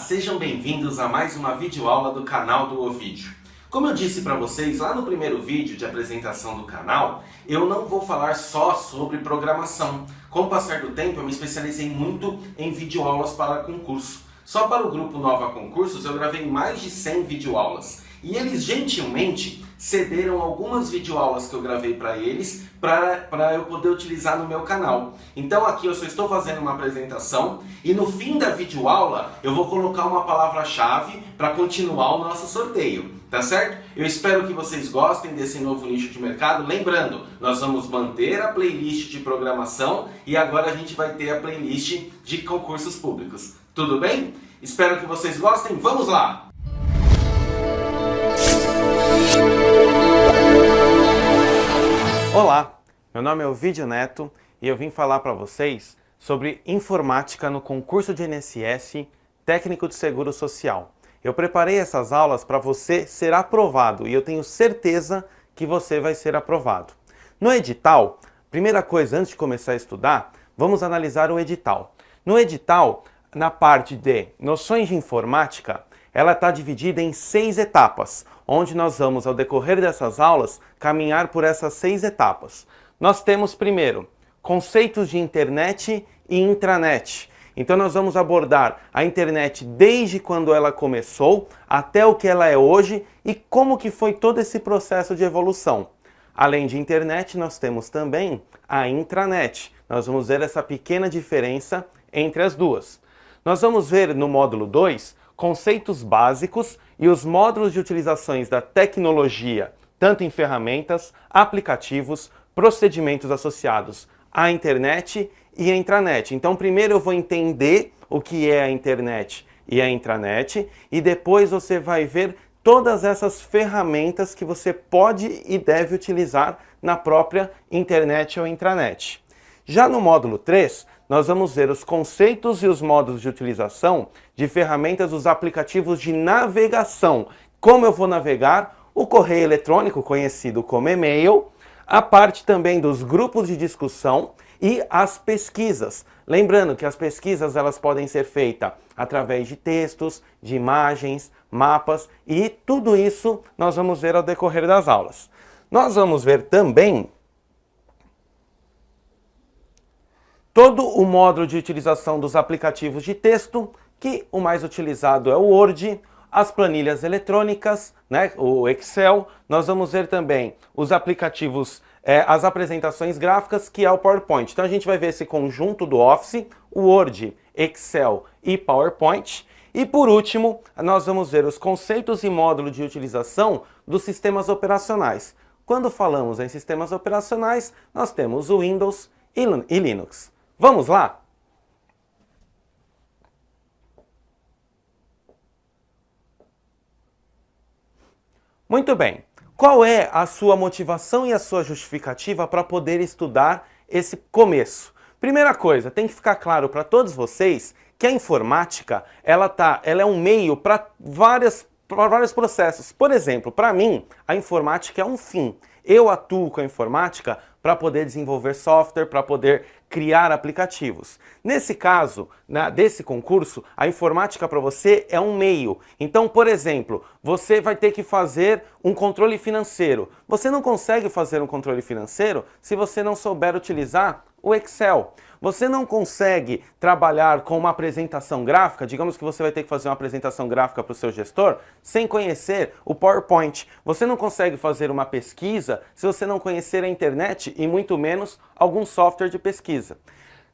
sejam bem-vindos a mais uma videoaula do canal do Ovídio. Como eu disse para vocês lá no primeiro vídeo de apresentação do canal, eu não vou falar só sobre programação. Com o passar do tempo, eu me especializei muito em videoaulas para concurso. Só para o grupo Nova Concursos eu gravei mais de 100 videoaulas. E eles gentilmente cederam algumas videoaulas que eu gravei para eles para eu poder utilizar no meu canal. Então aqui eu só estou fazendo uma apresentação e no fim da videoaula eu vou colocar uma palavra-chave para continuar o nosso sorteio, tá certo? Eu espero que vocês gostem desse novo nicho de mercado. Lembrando, nós vamos manter a playlist de programação e agora a gente vai ter a playlist de concursos públicos. Tudo bem? Espero que vocês gostem. Vamos lá! Olá, meu nome é Ovídio Neto e eu vim falar para vocês sobre informática no concurso de INSS Técnico de Seguro Social. Eu preparei essas aulas para você ser aprovado e eu tenho certeza que você vai ser aprovado. No edital, primeira coisa antes de começar a estudar, vamos analisar o edital. No edital, na parte de noções de informática, ela está dividida em 6 etapas, onde nós vamos, ao decorrer dessas aulas, caminhar por essas 6 etapas. Nós temos, primeiro, conceitos de internet e intranet. Então nós vamos abordar a internet desde quando ela começou até o que ela é hoje e como que foi todo esse processo de evolução. Além de internet, nós temos também a intranet. Nós vamos ver essa pequena diferença entre as duas. Nós vamos ver no módulo 2 conceitos básicos e os módulos de utilizações da tecnologia, tanto em ferramentas, aplicativos, procedimentos associados à internet e à intranet. Então, primeiro eu vou entender o que é a internet e a intranet, e depois você vai ver todas essas ferramentas que você pode e deve utilizar na própria internet ou intranet. Já no módulo 3, nós vamos ver os conceitos e os modos de utilização de ferramentas dos aplicativos de navegação. Como eu vou navegar, o correio eletrônico, conhecido como e-mail, a parte também dos grupos de discussão e as pesquisas. Lembrando que as pesquisas elas podem ser feitas através de textos, de imagens, mapas e tudo isso nós vamos ver ao decorrer das aulas. Nós vamos ver também todo o módulo de utilização dos aplicativos de texto, que o mais utilizado é o Word, as planilhas eletrônicas, né, o Excel. Nós vamos ver também os aplicativos, as apresentações gráficas, que é o PowerPoint. Então a gente vai ver esse conjunto do Office, o Word, Excel e PowerPoint. E por último, nós vamos ver os conceitos e módulos de utilização dos sistemas operacionais. Quando falamos em sistemas operacionais, nós temos o Windows e Linux. Vamos lá? Muito bem. Qual é a sua motivação e a sua justificativa para poder estudar esse começo? Primeira coisa, tem que ficar claro para todos vocês que a informática ela é um meio para vários processos. Por exemplo, para mim, a informática é um fim. Eu atuo com a informática para poder desenvolver software, para poder criar aplicativos. Nesse caso, desse concurso, a informática para você é um meio. Então, por exemplo, você vai ter que fazer um controle financeiro. Você não consegue fazer um controle financeiro se você não souber utilizar o Excel. Você não consegue trabalhar com uma apresentação gráfica, digamos que você vai ter que fazer uma apresentação gráfica para o seu gestor, sem conhecer o PowerPoint. Você não consegue fazer uma pesquisa se você não conhecer a internet e muito menos algum software de pesquisa.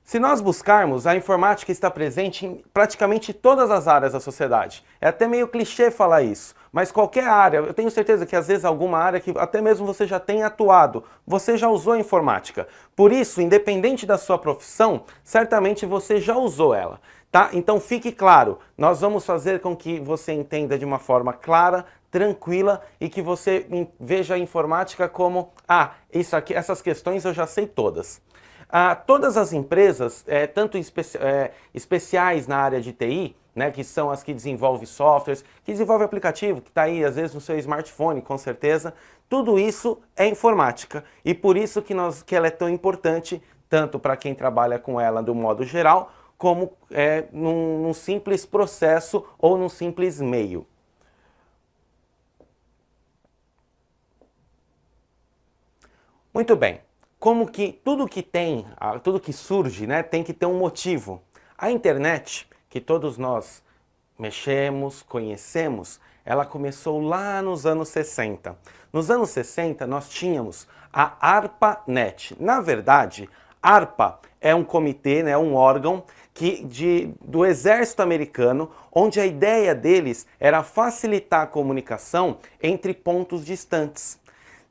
Se nós buscarmos, a informática está presente em praticamente todas as áreas da sociedade. É até meio clichê falar isso, mas qualquer área, eu tenho certeza que às vezes alguma área que até mesmo você já tem atuado, você já usou a informática. Por isso, independente da sua profissão, certamente você já usou ela. Tá? Então fique claro, nós vamos fazer com que você entenda de uma forma clara, tranquila e que você veja a informática como, isso aqui, essas questões eu já sei todas. Todas as empresas, tanto especiais na área de TI, né, que são as que desenvolvem softwares, que desenvolvem aplicativo, que está aí às vezes no seu smartphone, com certeza, tudo isso é informática e por isso que ela é tão importante, tanto para quem trabalha com ela do modo geral, como num simples processo ou num simples meio. Muito bem. Como que tudo que surge, né, tem que ter um motivo. A internet, que todos nós mexemos, conhecemos, ela começou lá nos anos 60. Nos anos 60 nós tínhamos a ARPANET. Na verdade, ARPA é um comitê, né, um órgão do exército americano, onde a ideia deles era facilitar a comunicação entre pontos distantes.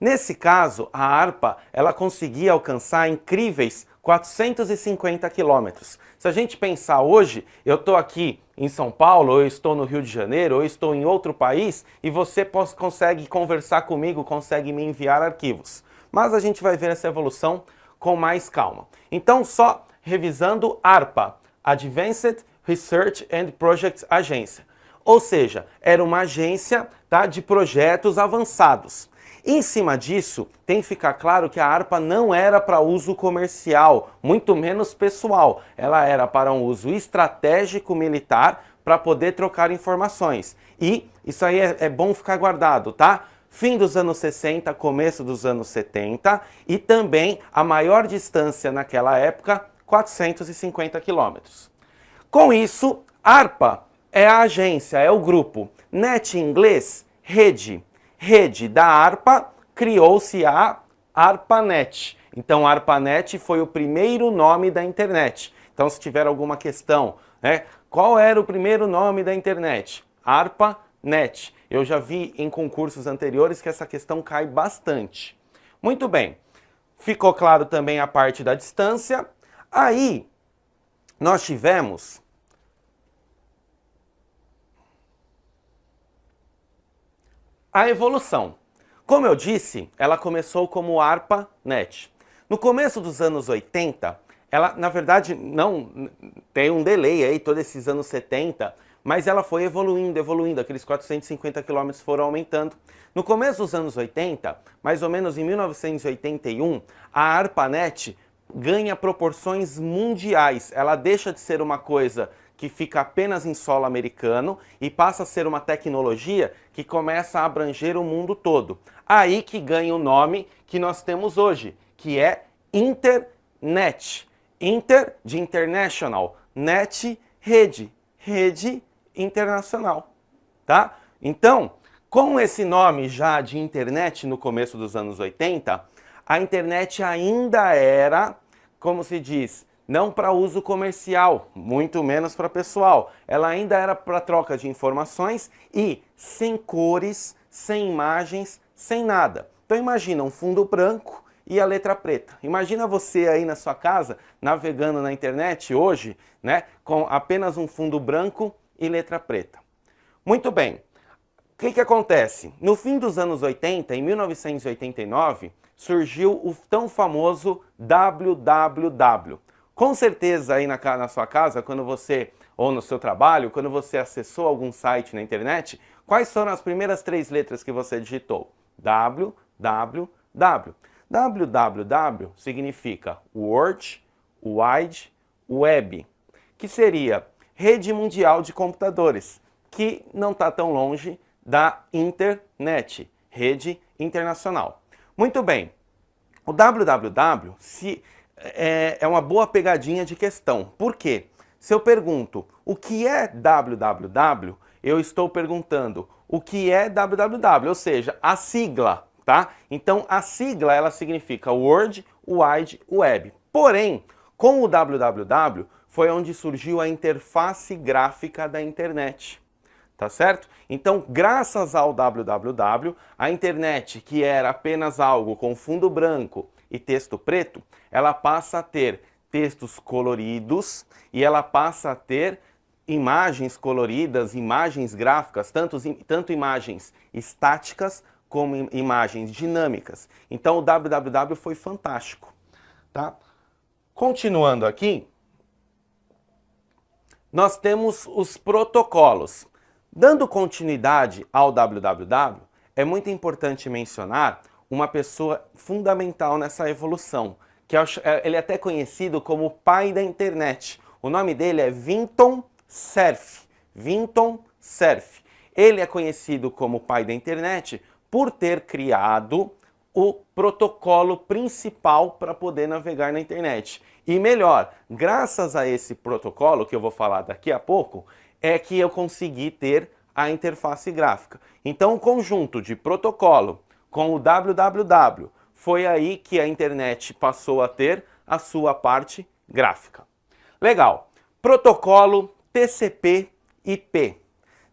Nesse caso, a ARPA ela conseguia alcançar incríveis 450 quilômetros. Se a gente pensar hoje, eu estou aqui em São Paulo, ou eu estou no Rio de Janeiro, ou eu estou em outro país, e você consegue conversar comigo, consegue me enviar arquivos. Mas a gente vai ver essa evolução com mais calma. Então, só revisando ARPA, Advanced Research and Projects Agency. Ou seja, era uma agência, tá, de projetos avançados. Em cima disso, tem que ficar claro que a ARPA não era para uso comercial, muito menos pessoal. Ela era para um uso estratégico militar para poder trocar informações. E isso aí é bom ficar guardado, tá? Fim dos anos 60, começo dos anos 70 e também a maior distância naquela época, 450 quilômetros. Com isso, ARPA é a agência, é o grupo. NET em inglês, rede. Rede da ARPA, criou-se a ARPANET. Então, a ARPANET foi o primeiro nome da internet. Então, se tiver alguma questão, né, qual era o primeiro nome da internet? ARPANET. Eu já vi em concursos anteriores que essa questão cai bastante. Muito bem. Ficou claro também a parte da distância. Aí, nós tivemos a evolução. Como eu disse, ela começou como ARPANET. No começo dos anos 80, ela, na verdade, não tem um delay aí, todos esses anos 70, mas ela foi evoluindo, aqueles 450 km foram aumentando. No começo dos anos 80, mais ou menos em 1981, a ARPANET ganha proporções mundiais. Ela deixa de ser uma coisa que fica apenas em solo americano e passa a ser uma tecnologia que começa a abranger o mundo todo. Aí que ganha o nome que nós temos hoje, que é Internet. Inter de international, net, rede, rede internacional, tá? Então, com esse nome já de internet no começo dos anos 80, a internet ainda era, como se diz, não para uso comercial, muito menos para pessoal. Ela ainda era para troca de informações e sem cores, sem imagens, sem nada. Então imagina um fundo branco e a letra preta. Imagina você aí na sua casa, navegando na internet hoje, né, com apenas um fundo branco e letra preta. Muito bem. O que acontece? No fim dos anos 80, em 1989, surgiu o tão famoso www. Com certeza aí na sua casa, quando você, ou no seu trabalho, quando você acessou algum site na internet, quais foram as primeiras 3 letras que você digitou? www. www significa World Wide Web, que seria Rede Mundial de Computadores, que não está tão longe da internet, rede internacional. Muito bem, o www é uma boa pegadinha de questão. Por quê? Se eu pergunto o que é www, eu estou perguntando o que é www, ou seja, a sigla, tá? Então a sigla ela significa World Wide Web. Porém, com o www foi onde surgiu a interface gráfica da internet. Tá certo? Então, graças ao www, a internet, que era apenas algo com fundo branco e texto preto, ela passa a ter textos coloridos e ela passa a ter imagens coloridas, imagens gráficas, tanto imagens estáticas como imagens dinâmicas. Então, o www foi fantástico. Tá? Continuando aqui, nós temos os protocolos. Dando continuidade ao www, é muito importante mencionar uma pessoa fundamental nessa evolução, que ele é até conhecido como o pai da internet. O nome dele é Vinton Cerf. Vinton Cerf. Ele é conhecido como pai da internet por ter criado o protocolo principal para poder navegar na internet. E melhor, graças a esse protocolo, que eu vou falar daqui a pouco, é que eu consegui ter a interface gráfica. Então, o conjunto de protocolo com o www, foi aí que a internet passou a ter a sua parte gráfica. Legal. Protocolo TCP/IP.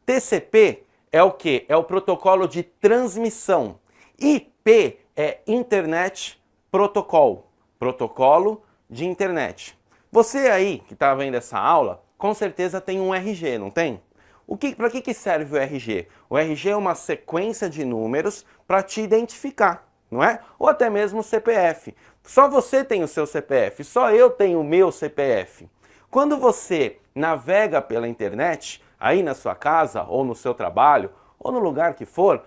TCP é o quê? É o protocolo de transmissão. IP é Internet Protocol. Protocolo de internet. Você aí que está vendo essa aula, com certeza tem um RG, não tem? Para que serve o RG? O RG é uma sequência de números para te identificar, não é? Ou até mesmo o CPF. Só você tem o seu CPF, só eu tenho o meu CPF. Quando você navega pela internet, aí na sua casa, ou no seu trabalho, ou no lugar que for,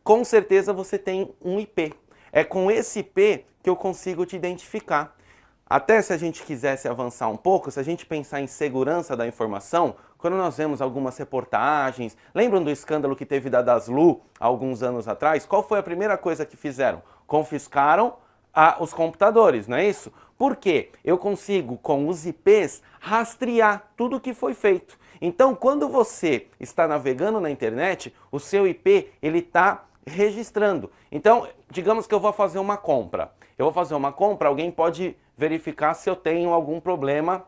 com certeza você tem um IP. É com esse IP que eu consigo te identificar. Até se a gente quisesse avançar um pouco, se a gente pensar em segurança da informação, quando nós vemos algumas reportagens, lembram do escândalo que teve da Daslu há alguns anos atrás? Qual foi a primeira coisa que fizeram? Confiscaram os computadores, não é isso? Porque eu consigo, com os IPs, rastrear tudo o que foi feito. Então, quando você está navegando na internet, o seu IP ele está registrando. Então, digamos que eu vou fazer uma compra. Eu vou fazer uma compra, alguém pode verificar se eu tenho algum problema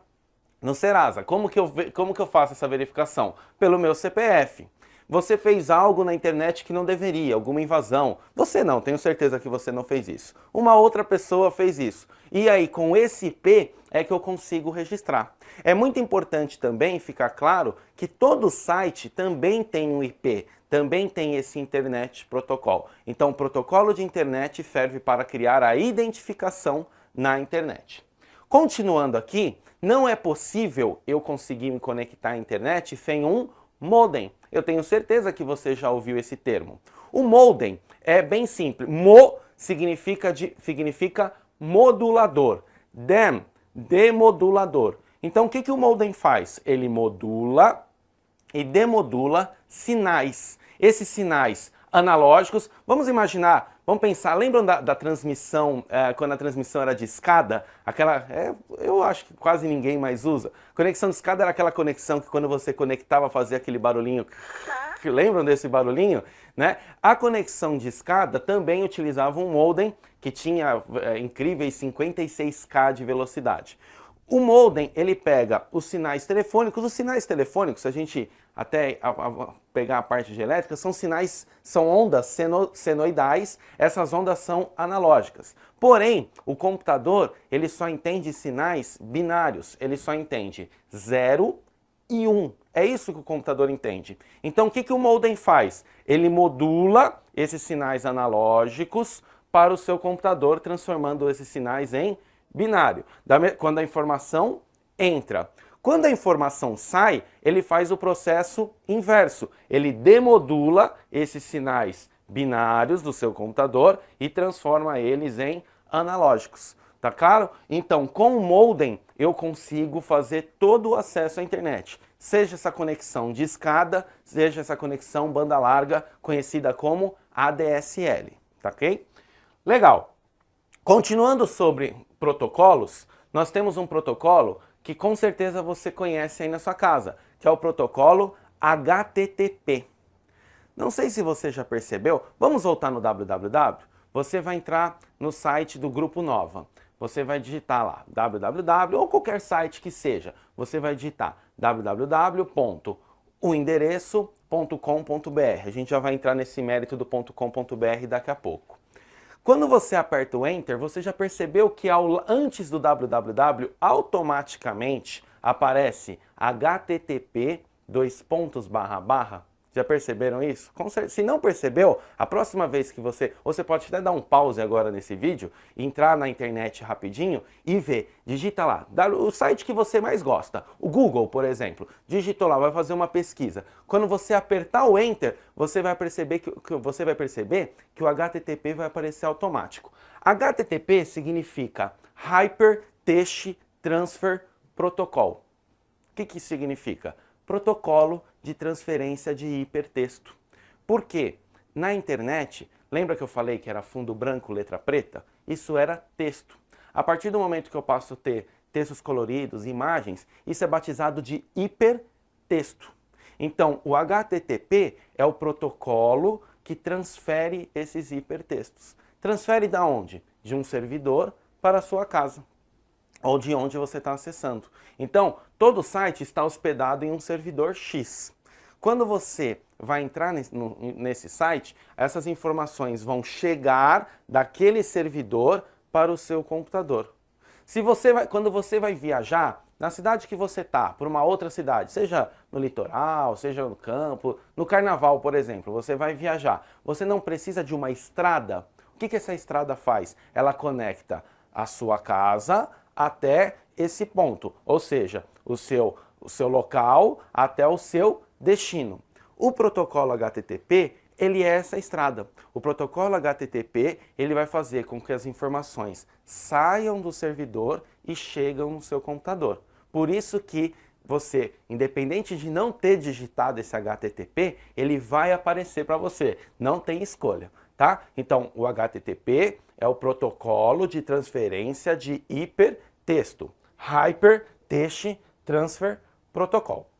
no Serasa. Como que eu faço essa verificação? Pelo meu CPF. Você fez algo na internet que não deveria, alguma invasão. Você não, tenho certeza que você não fez isso. Uma outra pessoa fez isso. E aí, com esse IP, é que eu consigo registrar. É muito importante também ficar claro que todo site também tem um IP, também tem esse Internet Protocol. Então, o protocolo de internet serve para criar a identificação na internet. Continuando aqui, não é possível eu conseguir me conectar à internet sem um modem. Eu tenho certeza que você já ouviu esse termo. O modem é bem simples. Mo significa modulador. Dem, demodulador. Então o que o modem faz? Ele modula e demodula sinais. Esses sinais analógicos, vamos imaginar, vamos pensar, lembram da transmissão, quando a transmissão era de escada? Eu acho que quase ninguém mais usa. Conexão de escada era aquela conexão que quando você conectava fazia aquele barulhinho. Lembram desse barulhinho? Né? A conexão de escada também utilizava um modem que tinha incríveis 56K de velocidade. O modem, ele pega os sinais telefônicos, se a gente até pegar a parte de elétrica, são ondas senoidais, essas ondas são analógicas. Porém, o computador, ele só entende sinais binários, ele só entende 0 e 1. É isso que o computador entende. Então, o que o modem faz? Ele modula esses sinais analógicos para o seu computador, transformando esses sinais em binário, quando a informação entra. Quando a informação sai, ele faz o processo inverso. Ele demodula esses sinais binários do seu computador e transforma eles em analógicos. Tá claro? Então, com o modem, eu consigo fazer todo o acesso à internet. Seja essa conexão de escada, seja essa conexão banda larga, conhecida como ADSL. Tá ok? Legal. Continuando sobre protocolos, nós temos um protocolo que com certeza você conhece aí na sua casa, que é o protocolo HTTP. Não sei se você já percebeu, vamos voltar no www? Você vai entrar no site do Grupo Nova. Você vai digitar lá www ou qualquer site que seja. Você vai digitar www.oendereço.com.br. A gente já vai entrar nesse mérito do .com.br daqui a pouco. Quando você aperta o Enter, você já percebeu que antes do www, automaticamente aparece http://? Já perceberam isso? Se não percebeu, a próxima vez que você pode até dar um pause agora nesse vídeo, entrar na internet rapidinho e ver. Digita lá, o site que você mais gosta, o Google, por exemplo. Digitou lá, vai fazer uma pesquisa. Quando você apertar o Enter, você vai perceber que o HTTP vai aparecer automático. HTTP significa Hypertext Transfer Protocol. que que significa? Protocolo de transferência de hipertexto. Por quê? Na internet, lembra que eu falei que era fundo branco, letra preta? Isso era texto. A partir do momento que eu passo a ter textos coloridos, imagens, isso é batizado de hipertexto. Então, o HTTP é o protocolo que transfere esses hipertextos. Transfere da onde? De um servidor para a sua casa, ou de onde você está acessando. Então, todo site está hospedado em um servidor X. Quando você vai entrar nesse site, essas informações vão chegar daquele servidor para o seu computador. Quando você vai viajar, na cidade que você está, para uma outra cidade, seja no litoral, seja no campo, no carnaval, por exemplo, você vai viajar. Você não precisa de uma estrada. O que essa estrada faz? Ela conecta a sua casa até esse ponto, ou seja, o seu local até o seu destino. O protocolo HTTP, ele é essa estrada. O protocolo HTTP, ele vai fazer com que as informações saiam do servidor e chegam no seu computador. Por isso que você, independente de não ter digitado esse HTTP, ele vai aparecer para você. Não tem escolha, tá? Então, o HTTP é o protocolo de transferência de hipertexto. Hyper Text Transfer Protocol.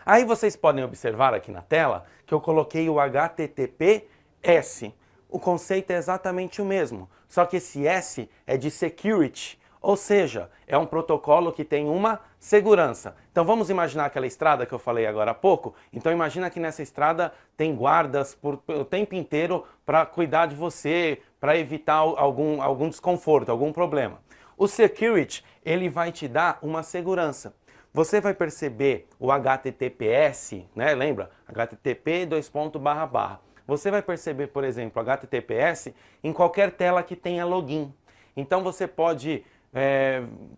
Aí vocês podem observar aqui na tela que eu coloquei o HTTPS. O conceito é exatamente o mesmo, só que esse S é de security, ou seja, é um protocolo que tem uma segurança. Então vamos imaginar aquela estrada que eu falei agora há pouco? Então imagina que nessa estrada tem guardas o tempo inteiro para cuidar de você, para evitar algum desconforto, algum problema. O security, ele vai te dar uma segurança. Você vai perceber o HTTPS, né? Lembra? HTTP://. Você vai perceber, por exemplo, o HTTPS em qualquer tela que tenha login. Então você pode...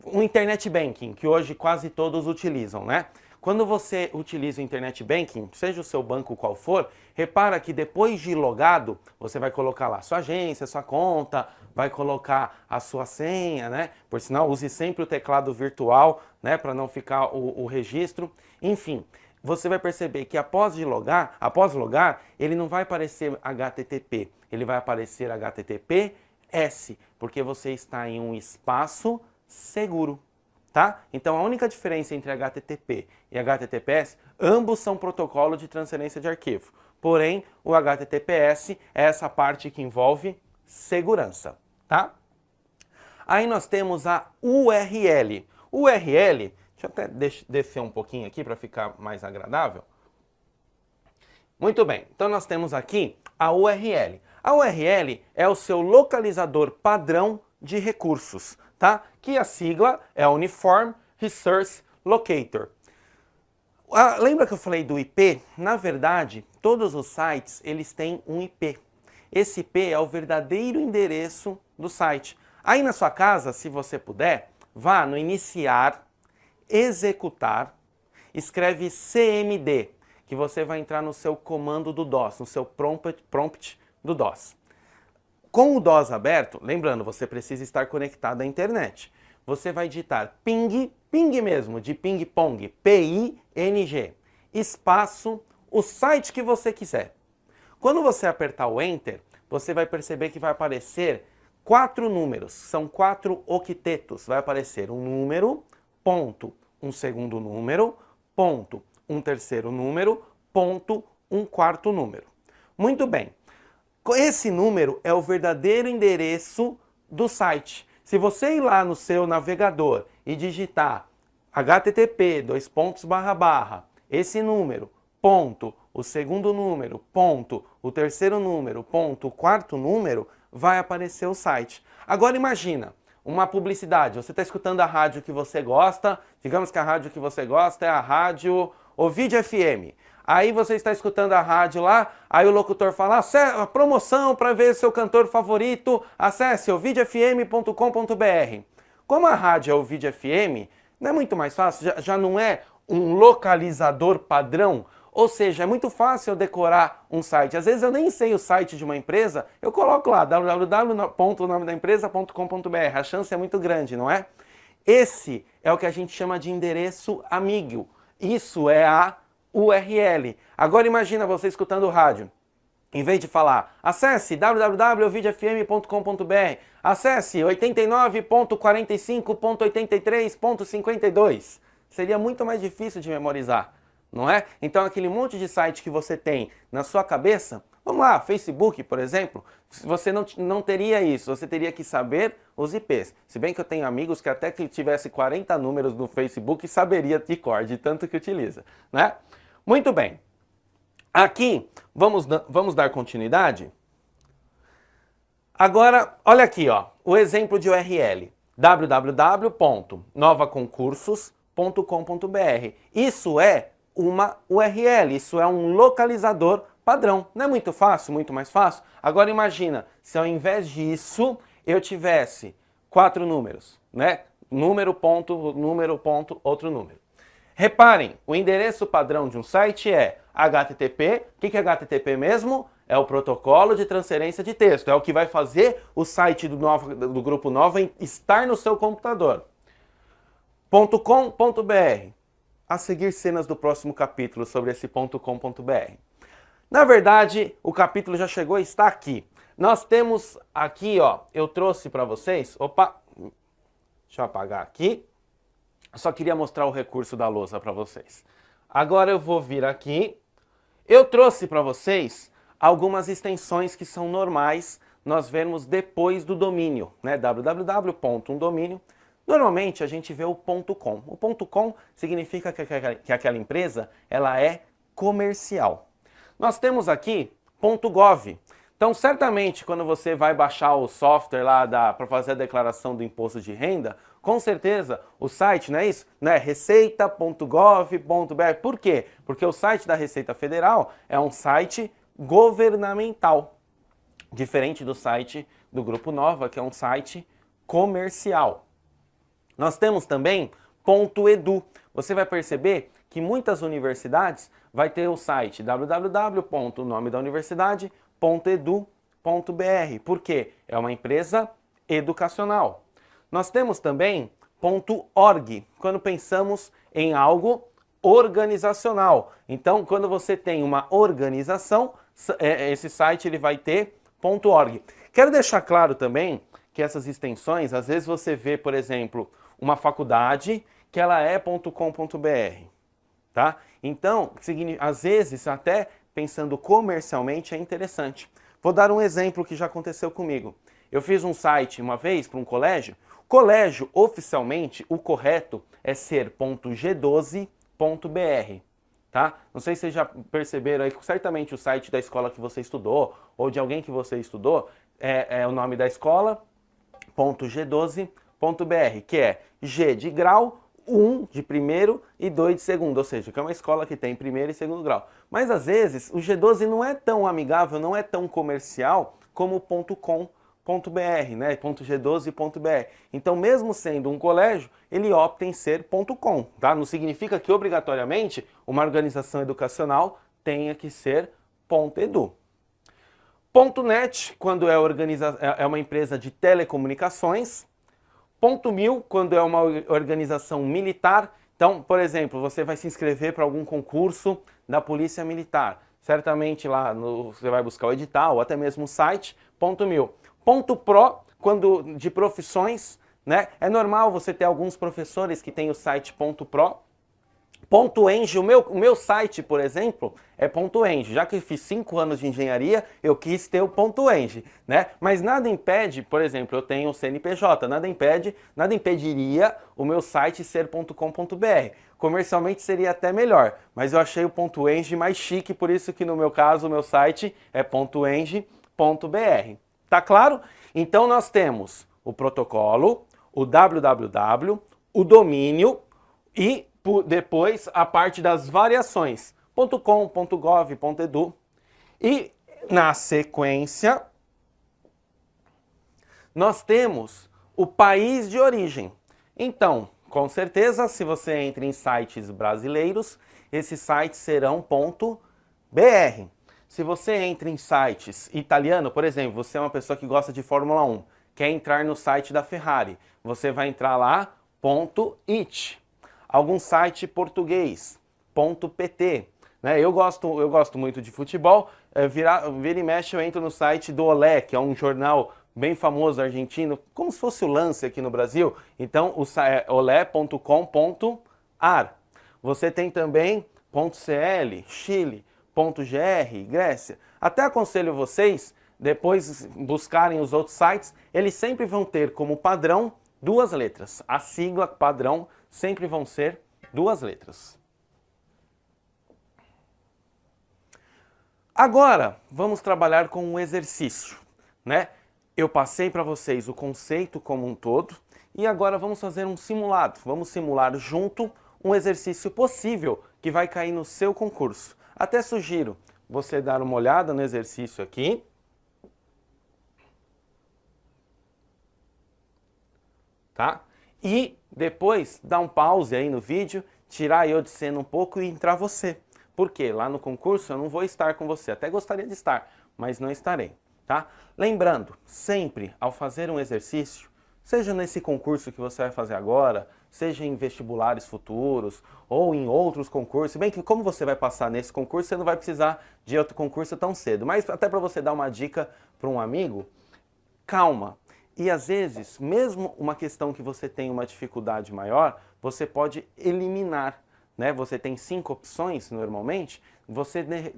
um Internet Banking, que hoje quase todos utilizam, né? Quando você utiliza o Internet Banking, seja o seu banco qual for, repara que depois de logado, você vai colocar lá sua agência, sua conta, vai colocar a sua senha, né? Por sinal, use sempre o teclado virtual, né? Para não ficar o registro. Enfim, você vai perceber que após logar, ele não vai aparecer HTTP, ele vai aparecer HTTPS, porque você está em um espaço seguro. Tá? Então a única diferença entre HTTP e HTTPS, ambos são protocolo de transferência de arquivo. Porém, o HTTPS é essa parte que envolve segurança. Tá? Aí nós temos a URL. URL, deixa eu até descer um pouquinho aqui para ficar mais agradável. Muito bem, então nós temos aqui a URL. A URL é o seu localizador padrão de recursos, tá? Que a sigla é Uniform Resource Locator. Lembra que eu falei do IP? Na verdade, todos os sites eles têm um IP. Esse IP é o verdadeiro endereço do site. Aí na sua casa, se você puder, vá no iniciar, executar, escreve CMD, que você vai entrar no seu comando do DOS, no seu prompt do DOS. Com o DOS aberto, lembrando, você precisa estar conectado à internet. Você vai digitar ping mesmo, de ping-pong, P-I-N-G, espaço, o site que você quiser. Quando você apertar o Enter, você vai perceber que vai aparecer 4 números, são 4 octetos. Vai aparecer um número, ponto, um segundo número, ponto, um terceiro número, ponto, um quarto número. Muito bem. Esse número é o verdadeiro endereço do site. Se você ir lá no seu navegador e digitar http://, esse número, ponto, o segundo número, ponto, o terceiro número, ponto, o quarto número, vai aparecer o site. Agora imagina, uma publicidade, você está escutando a rádio que você gosta, digamos que a rádio que você gosta é a rádio Ovídio FM. Aí você está escutando a rádio lá, aí o locutor fala, a promoção para ver seu cantor favorito, acesse ovidiofm.com.br. Como a rádio é Ovídio FM, não é muito mais fácil, já não é um localizador padrão, ou seja, é muito fácil eu decorar um site. Às vezes eu nem sei o site de uma empresa, eu coloco lá www.nomedaempresa.com.br, a chance é muito grande, não é? Esse é o que a gente chama de endereço amigo. Isso é a URL. Agora imagina você escutando o rádio. Em vez de falar, acesse www.ovidiofm.com.br, acesse 89.45.83.52. Seria muito mais difícil de memorizar, não é? Então aquele monte de site que você tem na sua cabeça, vamos lá, Facebook, por exemplo, você não teria isso, você teria que saber os IPs. Se bem que eu tenho amigos que até que tivesse 40 números no Facebook saberia de cor, de tanto que utiliza, né? Muito bem. Aqui, vamos dar continuidade? Agora, olha aqui, ó, o exemplo de URL, www.novaconcursos.com.br. Isso é uma URL, isso é um localizador padrão. Não é muito fácil, muito mais fácil? Agora imagina, se ao invés disso eu tivesse 4 números, né? Número, ponto, outro número. Reparem, o endereço padrão de um site é HTTP. O que é HTTP mesmo? É o protocolo de transferência de texto. É o que vai fazer o site do Grupo Nova estar no seu computador. .com.br. A seguir cenas do próximo capítulo sobre esse .com.br. Na verdade, o capítulo já chegou e está aqui. Nós temos aqui, ó, eu trouxe para vocês... Opa! Deixa eu apagar aqui. Só queria mostrar o recurso da lousa para vocês. Agora eu vou vir aqui. Eu trouxe para vocês algumas extensões que são normais nós vermos depois do domínio, né? www.domínio. Normalmente a gente vê o .com. O .com significa que aquela empresa ela é comercial. Nós temos aqui .gov. Então, certamente, quando você vai baixar o software lá para fazer a declaração do imposto de renda, com certeza o site, não é isso? Né? Receita.gov.br. Por quê? Porque o site da Receita Federal é um site governamental, diferente do site do Grupo Nova, que é um site comercial. Nós temos também .edu. Você vai perceber que muitas universidades vai ter o site www.nomedauniversidade.edu.br. Por quê? É uma empresa educacional. Nós temos também .org, quando pensamos em algo organizacional. Então, quando você tem uma organização, esse site ele vai ter .org. Quero deixar claro também que essas extensões, às vezes você vê, por exemplo, uma faculdade que ela é .com.br, tá? Então, às vezes, até pensando comercialmente, é interessante. Vou dar um exemplo que já aconteceu comigo. Eu fiz um site uma vez para um colégio. Colégio, oficialmente, o correto é ser .g12.br, tá? Não sei se vocês já perceberam aí que certamente o site da escola que você estudou ou de alguém que você estudou é o nome da escola, .g12.br, que é G de grau, 1 de primeiro e 2 de segundo, ou seja, que é uma escola que tem primeiro e segundo grau. Mas às vezes o G12 não é tão amigável, não é tão comercial como o .com.br, né? .g12.br. Então, mesmo sendo um colégio, ele opta em ser .com, tá? Não significa que obrigatoriamente uma organização educacional tenha que ser .edu. .net, quando é uma empresa de telecomunicações. .mil, quando é uma organização militar. Então, por exemplo, você vai se inscrever para algum concurso da Polícia Militar. Certamente lá você vai buscar o edital ou até mesmo o site. .mil. .pro, quando de profissões, né? É normal você ter alguns professores que têm o site .pro. .eng, o meu site, por exemplo, é .eng. Já que eu fiz 5 anos de engenharia, eu quis ter o .eng, né? Mas nada impede, por exemplo, eu tenho o CNPJ, nada impediria o meu site ser .com.br. Comercialmente seria até melhor, mas eu achei o .eng mais chique, por isso que no meu caso o meu site é .eng.br. Tá claro? Então nós temos o protocolo, o www, o domínio e depois a parte das variações, .com, .gov, .edu, e na sequência nós temos o país de origem. Então, com certeza, se você entra em sites brasileiros, esses sites serão .br. Se você entra em sites italiano, por exemplo, você é uma pessoa que gosta de Fórmula 1, quer entrar no site da Ferrari, você vai entrar lá, Algum site português, .pt. Né? Eu gosto muito de futebol, vira e mexe eu entro no site do Olé, que é um jornal bem famoso argentino, como se fosse o Lance aqui no Brasil. Então, olé.com.ar. Você tem também .cl, Chile, .gr, Grécia. Até aconselho vocês, depois buscarem os outros sites, eles sempre vão ter como padrão 2 letras. A sigla padrão sempre vão ser 2 letras. Agora, vamos trabalhar com um exercício, né? Eu passei para vocês o conceito como um todo e agora vamos fazer um simulado. Vamos simular junto um exercício possível que vai cair no seu concurso. Até sugiro você dar uma olhada no exercício aqui. Tá? E depois dar um pause aí no vídeo, tirar eu de cena um pouco e entrar você. Porque lá no concurso eu não vou estar com você. Até gostaria de estar, mas não estarei. Tá? Lembrando, sempre ao fazer um exercício, seja nesse concurso que você vai fazer agora, seja em vestibulares futuros ou em outros concursos, bem que como você vai passar nesse concurso, você não vai precisar de outro concurso tão cedo. Mas até para você dar uma dica para um amigo, calma. E às vezes, mesmo uma questão que você tem uma dificuldade maior, você pode eliminar. Né? Você tem 5 opções normalmente,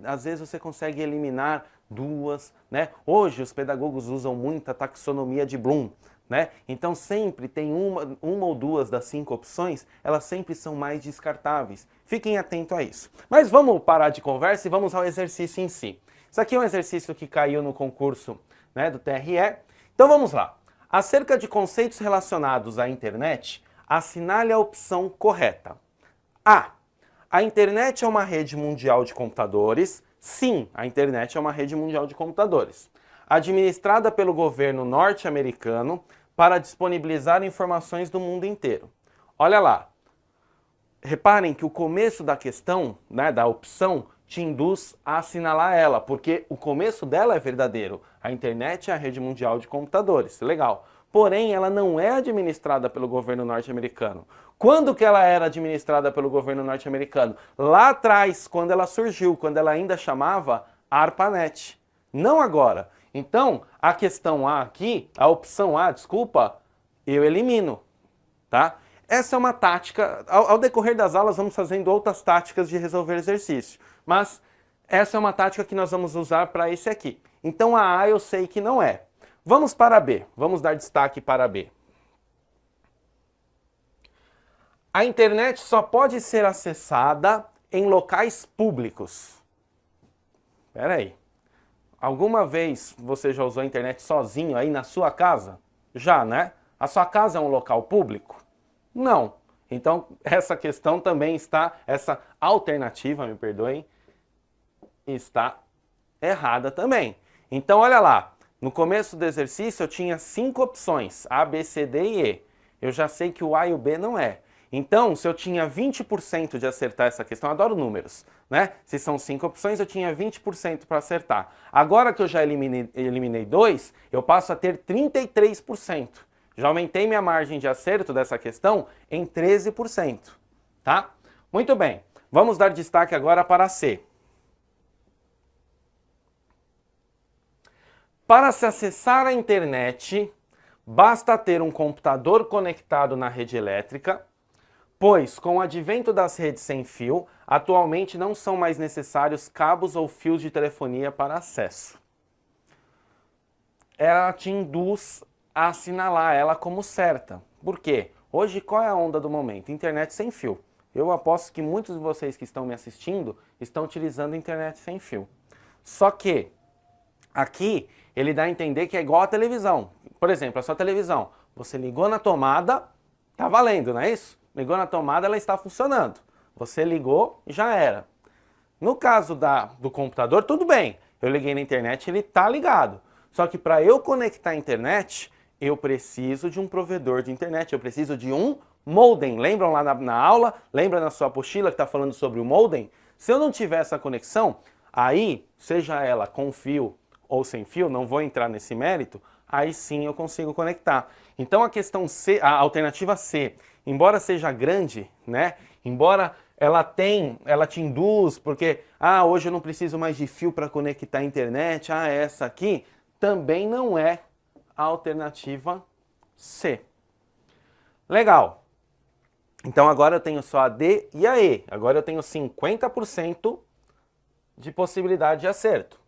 às vezes você consegue eliminar 2. Né? Hoje os pedagogos usam muito a taxonomia de Bloom. Né? Então sempre tem uma ou 2 das 5 opções, elas sempre são mais descartáveis. Fiquem atentos a isso. Mas vamos parar de conversa e vamos ao exercício em si. Isso aqui é um exercício que caiu no concurso, né, do TRE. Então vamos lá. Acerca de conceitos relacionados à internet, assinale a opção correta. A. A internet é uma rede mundial de computadores. Sim, a internet é uma rede mundial de computadores. Administrada pelo governo norte-americano para disponibilizar informações do mundo inteiro. Olha lá. Reparem que o começo da questão, né, da opção, te induz a assinalar ela, porque o começo dela é verdadeiro. A internet é a rede mundial de computadores. Legal. Porém, ela não é administrada pelo governo norte-americano. Quando que ela era administrada pelo governo norte-americano? Lá atrás, quando ela surgiu, quando ela ainda chamava ARPANET. Não agora. Então, a questão A aqui, a opção A, desculpa, eu elimino, tá? Essa é uma tática, ao decorrer das aulas vamos fazendo outras táticas de resolver exercício, mas essa é uma tática que nós vamos usar para esse aqui. Então a A eu sei que não é. Vamos para B, vamos dar destaque para B. A internet só pode ser acessada em locais públicos. Espera aí. Alguma vez você já usou a internet sozinho aí na sua casa? Já, né? A sua casa é um local público? Não. Então, essa questão também está, essa alternativa, me perdoem, está errada também. Então, olha lá. No começo do exercício eu tinha 5 opções, A, B, C, D e E. Eu já sei que o A e o B não é. Então, se eu tinha 20% de acertar essa questão, eu adoro números, né? Se são 5 opções, eu tinha 20% para acertar. Agora que eu já eliminei 2, eu passo a ter 33%. Já aumentei minha margem de acerto dessa questão em 13%, tá? Muito bem, vamos dar destaque agora para C. Para se acessar a internet, basta ter um computador conectado na rede elétrica, pois, com o advento das redes sem fio, atualmente não são mais necessários cabos ou fios de telefonia para acesso. Ela te induz a assinalar ela como certa. Por quê? Hoje, qual é a onda do momento? Internet sem fio. Eu aposto que muitos de vocês que estão me assistindo estão utilizando internet sem fio. Só que, aqui, ele dá a entender que é igual à televisão. Por exemplo, a sua televisão, você ligou na tomada, tá valendo, não é isso? Ligou na tomada, ela está funcionando. Você ligou, já era. No caso do computador, tudo bem. Eu liguei na internet, ele está ligado. Só que para eu conectar a internet, eu preciso de um provedor de internet. Eu preciso de um modem. Lembram lá na aula? Lembra na sua apostila que está falando sobre o modem? Se eu não tiver essa conexão, aí, seja ela com fio ou sem fio, não vou entrar nesse mérito, aí sim eu consigo conectar. Então a questão C, a alternativa C, embora seja grande, né? Embora ela te induz, porque hoje eu não preciso mais de fio para conectar a internet, essa aqui também não é a alternativa C. Legal. Então agora eu tenho só a D e a E. Agora eu tenho 50% de possibilidade de acerto.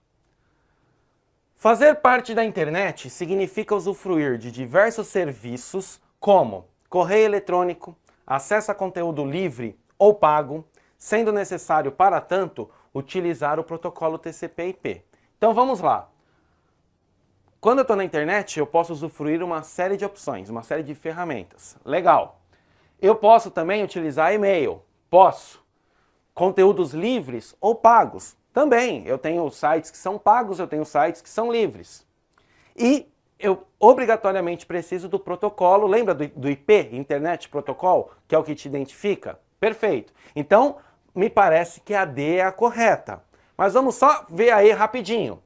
Fazer parte da internet significa usufruir de diversos serviços como correio eletrônico, acesso a conteúdo livre ou pago, sendo necessário, para tanto, utilizar o protocolo TCP/IP. Então vamos lá. Quando eu estou na internet, eu posso usufruir uma série de opções, uma série de ferramentas. Legal. Eu posso também utilizar e-mail. Posso. Conteúdos livres ou pagos. Também. Eu tenho sites que são pagos, eu tenho sites que são livres. E eu obrigatoriamente preciso do protocolo. Lembra do IP, Internet Protocol, que é o que te identifica? Perfeito. Então, me parece que a D é a correta. Mas vamos só ver aí rapidinho.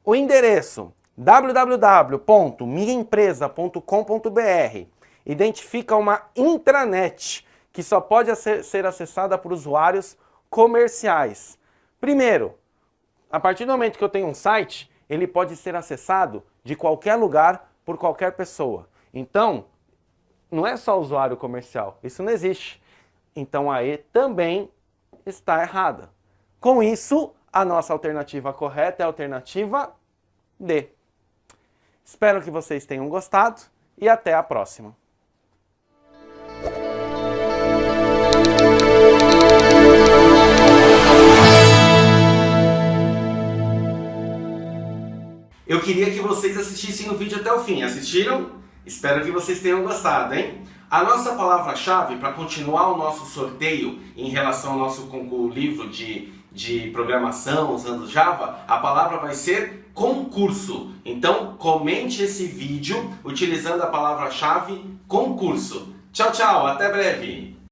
O endereço www.minhaempresa.com.br identifica uma intranet que só pode ser acessada por usuários comerciais. Primeiro, a partir do momento que eu tenho um site, ele pode ser acessado de qualquer lugar por qualquer pessoa. Então, não é só usuário comercial, isso não existe. Então a E também está errada. Com isso, a nossa alternativa correta é a alternativa D. Espero que vocês tenham gostado e até a próxima. Eu queria que vocês assistissem o vídeo até o fim. Assistiram? Espero que vocês tenham gostado, hein? A nossa palavra-chave para continuar o nosso sorteio em relação ao nosso livro de programação usando Java, a palavra vai ser concurso. Então, comente esse vídeo utilizando a palavra-chave concurso. Tchau, tchau, até breve!